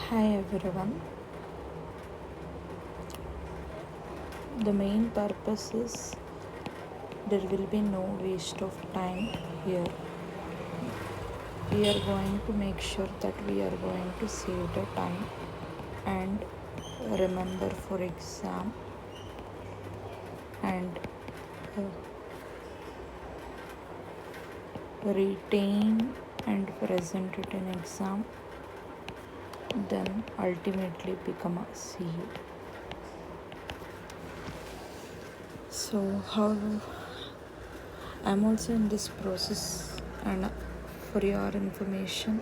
Hi everyone. The main purpose is there will be no waste of time here. We are going to make sure that we are going to save the time and remember for exam and retain and present it in exam, then ultimately become a CA. So how I'm also in this process, and for your information,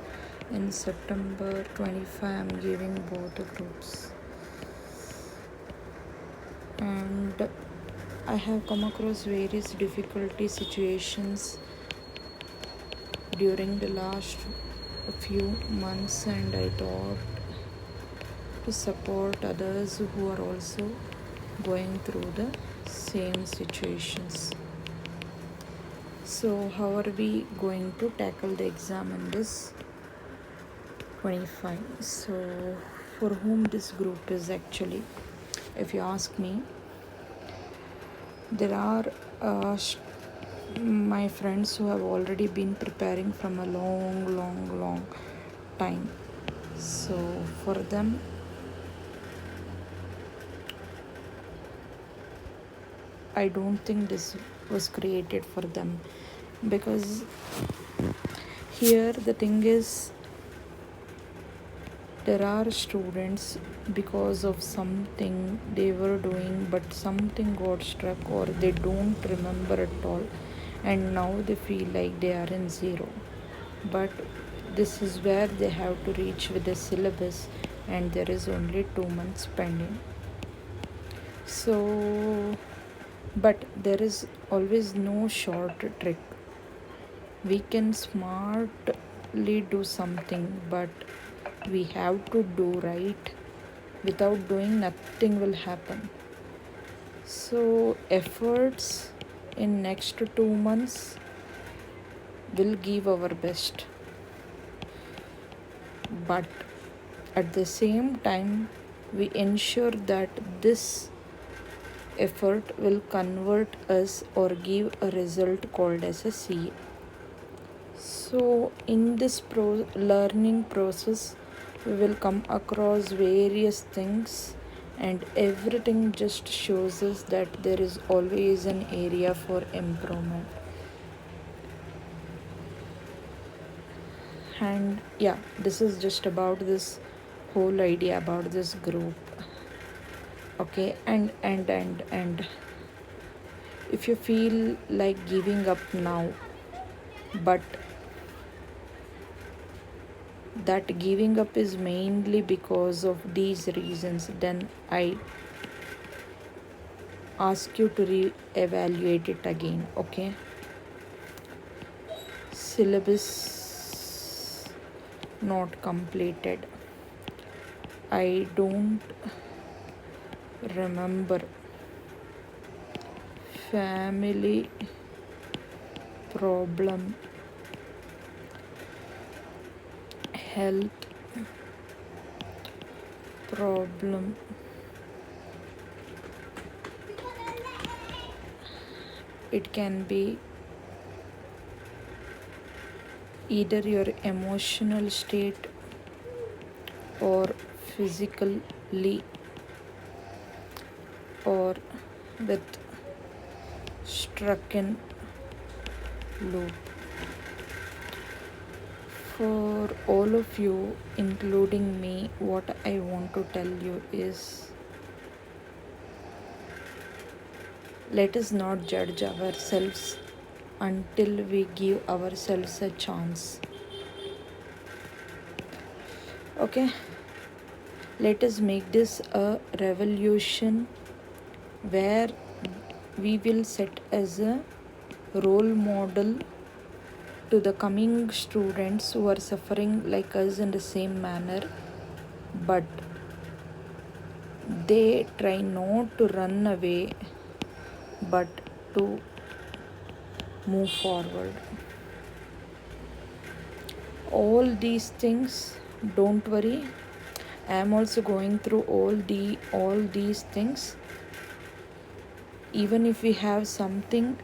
in September 25 I'm giving both the groups, and I have come across various difficulty situations during the last few months, and I thought to support others who are also going through the same situations. So how are we going to tackle the exam in this 25? So for whom this group is actually, if you ask me, there are my friends who have already been preparing from a long time. So for them, I don't think this was created for them, because here the thing is, there are students, because of something they were doing but something got struck or they don't remember at all, and now they feel like they are in zero. But this is where they have to reach with the syllabus, and there is only 2 months pending. So but there is always no short trick. We can smartly do something, but we have to do right. Without doing, nothing will happen. So efforts in next 2 months will give our best, but at the same time we ensure that this effort will convert us or give a result called as a CA. So in this learning process, we will come across various things, and everything just shows us that there is always an area for improvement. And yeah, this is just about this whole idea about this group. Okay, and if you feel like giving up now, but that giving up is mainly because of these reasons, then I ask you to re-evaluate it again. Okay, syllabus not completed, I don't remember, family problem, health problem, it can be either your emotional state or physically or with struck in loop. For all of you, including me, what I want to tell you is, let us not judge ourselves until we give ourselves a chance. Okay, let us make this a revolution where we will set as a role model to the coming students who are suffering like us in the same manner, but they try not to run away but to move forward. All these things, don't worry, I am also going through all these things. Even if we have something,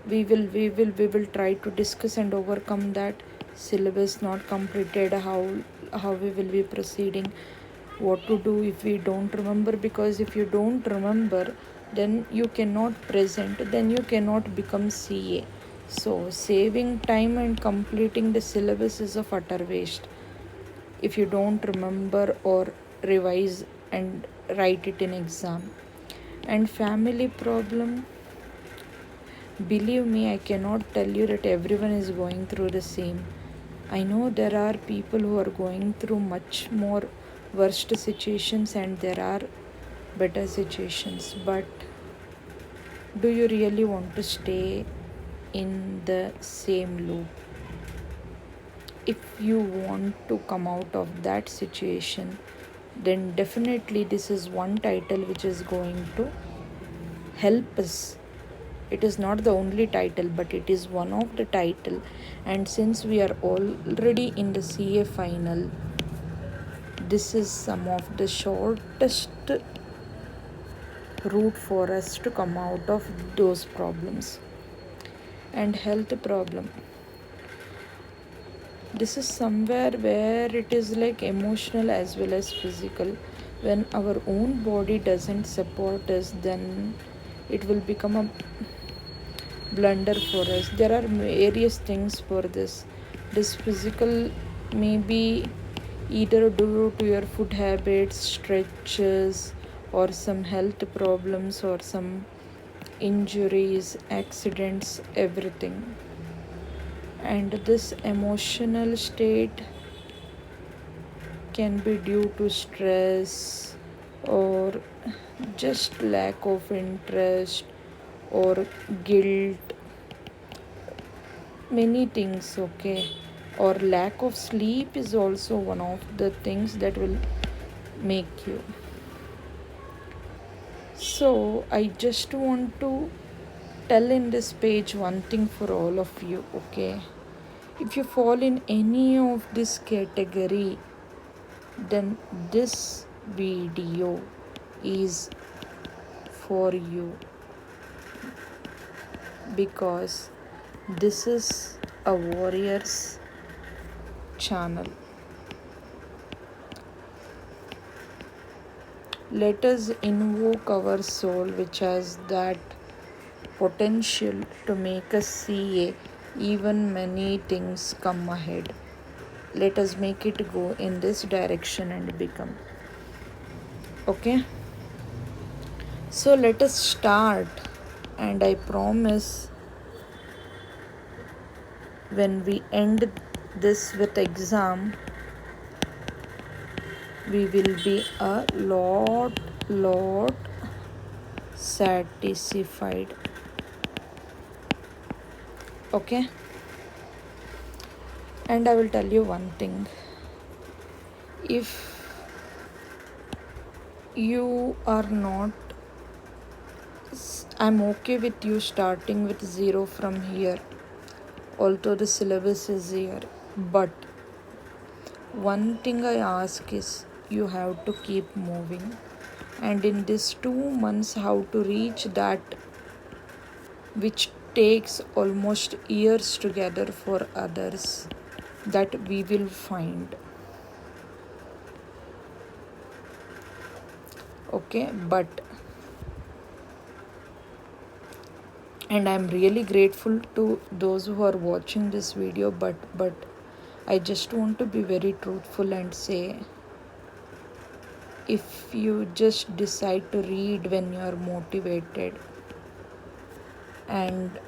we will try to discuss and overcome that. Syllabus not completed, how we will be proceeding, what to do if we don't remember, because if you don't remember, then you cannot present, then you cannot become CA. So saving time and completing the syllabus is of utter waste if you don't remember or revise and write it in exam. And family problem, believe me, I cannot tell you that everyone is going through the same. I know there are people who are going through much more worst situations and there are better situations, but do you really want to stay in the same loop? If you want to come out of that situation, then definitely this is one title which is going to help us. It is not the only title, but it is one of the title. And since we are already in the CA final, this is some of the shortest route for us to come out of those problems. And health problem, this is somewhere where it is like emotional as well as physical. When our own body doesn't support us, then it will become a blunder for us. There are various things for this. This physical may be either due to your food habits, stretches, or some health problems, or some injuries, accidents, everything. And this emotional state can be due to stress or just lack of interest or guilt, many things, okay. Or lack of sleep is also one of the things that will make you. So I just want to tell in this page one thing for all of you, okay. If you fall in any of this category, then this video is for you, because this is a warrior's channel. Let us invoke our soul, which has that potential to make us see even many things come ahead. Let us make it go in this direction and become. Okay? So let us start, and I promise when we end this with exam, we will be a lot satisfied. Okay? And I will tell you one thing. If you are not, I'm okay with you starting with 0 from here, although the syllabus is here. But one thing I ask is you have to keep moving. And in these 2 months, how to reach that which takes almost years together for others, that we will find. Okay, but and I'm really grateful to those who are watching this video, but I just want to be very truthful and say, if you just decide to read when you are motivated and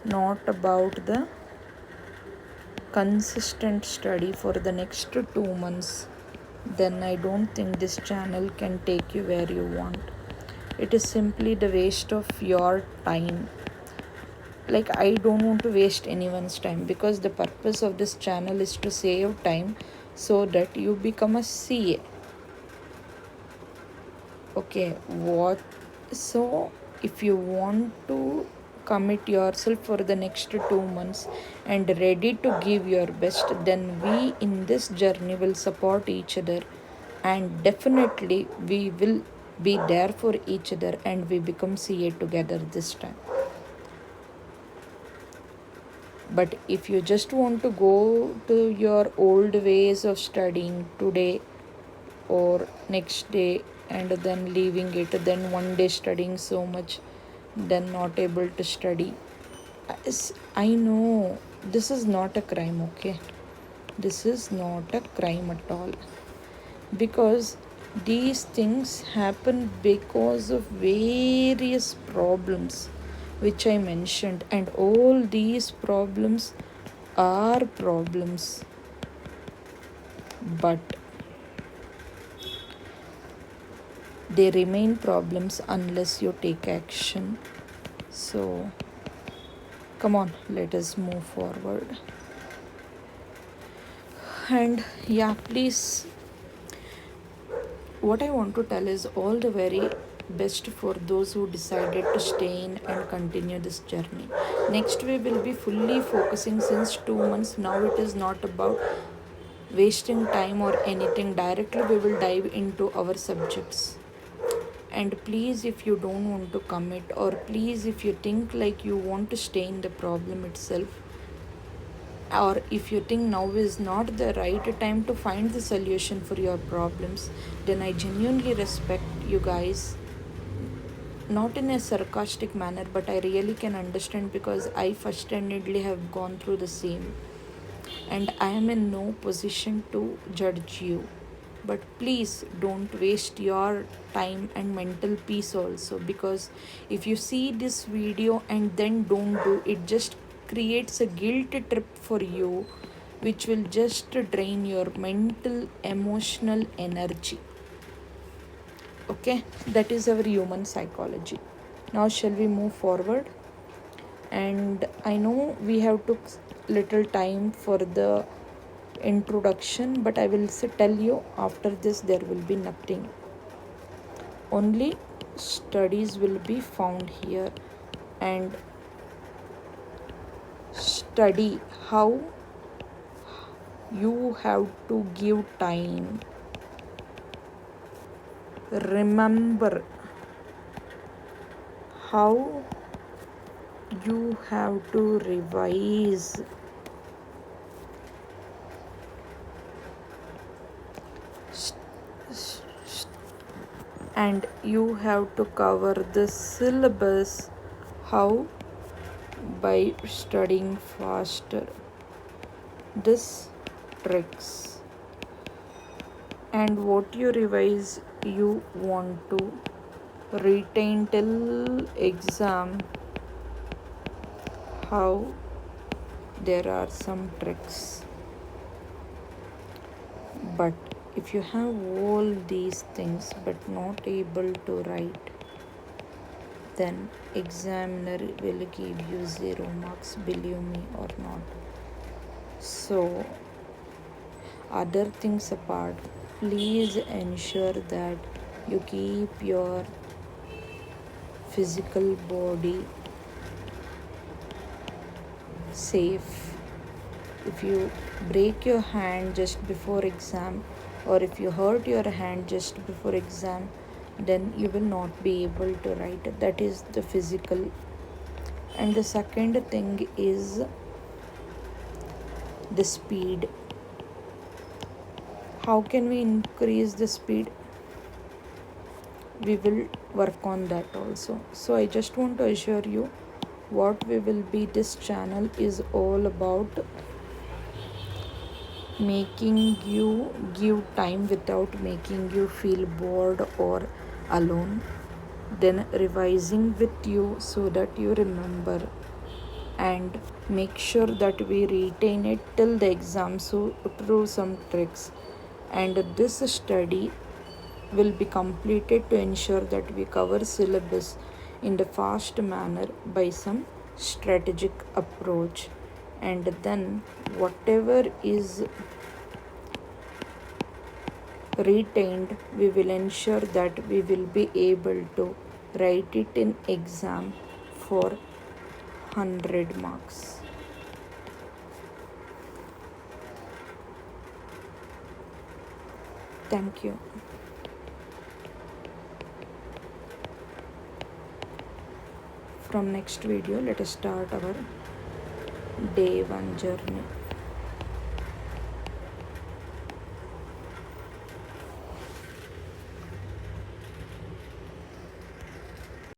not about the consistent study for the next 2 months, then I don't think this channel can take you where you want. It is simply the waste of your time. Like, I don't want to waste anyone's time, because the purpose of this channel is to save time so that you become a CA. Okay, what? So if you want to commit yourself for the next 2 months and ready to give your best, then we in this journey will support each other, and definitely we will be there for each other, and we become CA together this time. But if you just want to go to your old ways of studying today or next day and then leaving it, then one day studying so much, then not able to study, I know this is not a crime, okay? This is not a crime at all, because these things happen because of various problems which I mentioned, and all these problems are problems, but they remain problems unless you take action. So come on, let us move forward. And yeah, please, what I want to tell is all the very best for those who decided to stay in and continue this journey. Next, we will be fully focusing since 2 months. Now, it is not about wasting time or anything. Directly, we will dive into our subjects. And please, if you don't want to commit, or please, if you think like you want to stay in the problem itself, or if you think now is not the right time to find the solution for your problems, then I genuinely respect you guys. Not in a sarcastic manner, but I really can understand, because I first-handedly have gone through the same, and I am in no position to judge you. But please don't waste your time and mental peace also, because if you see this video and then don't do it, just creates a guilt trip for you, which will just drain your mental emotional energy. Okay, that is our human psychology. Now shall we move forward? And I know we have took little time for the introduction, but I will tell you, after this there will be nothing, only studies will be found here. And study how you have to give time. Remember how you have to revise. And you have to cover the syllabus. How? By studying faster. This tricks. And what you revise, you want to retain till exam. How? There are some tricks. But if you have all these things but not able to write, then examiner will give you 0 marks, believe me or not. So other things apart, please ensure that you keep your physical body safe. If you break your hand just before exam, or if you hurt your hand just before exam, then you will not be able to write. That is the physical. And the second thing is the speed. How can we increase the speed? We will work on that also. So I just want to assure you, what we will be, this channel is all about making you give time without making you feel bored or alone, then revising with you so that you remember, and make sure that we retain it till the exam. So through some tricks, and this study will be completed to ensure that we cover syllabus in the fast manner by some strategic approach. And then whatever is retained, we will ensure that we will be able to write it in exam for 100 marks. Thank you. From next video, let us start our day 1 journey.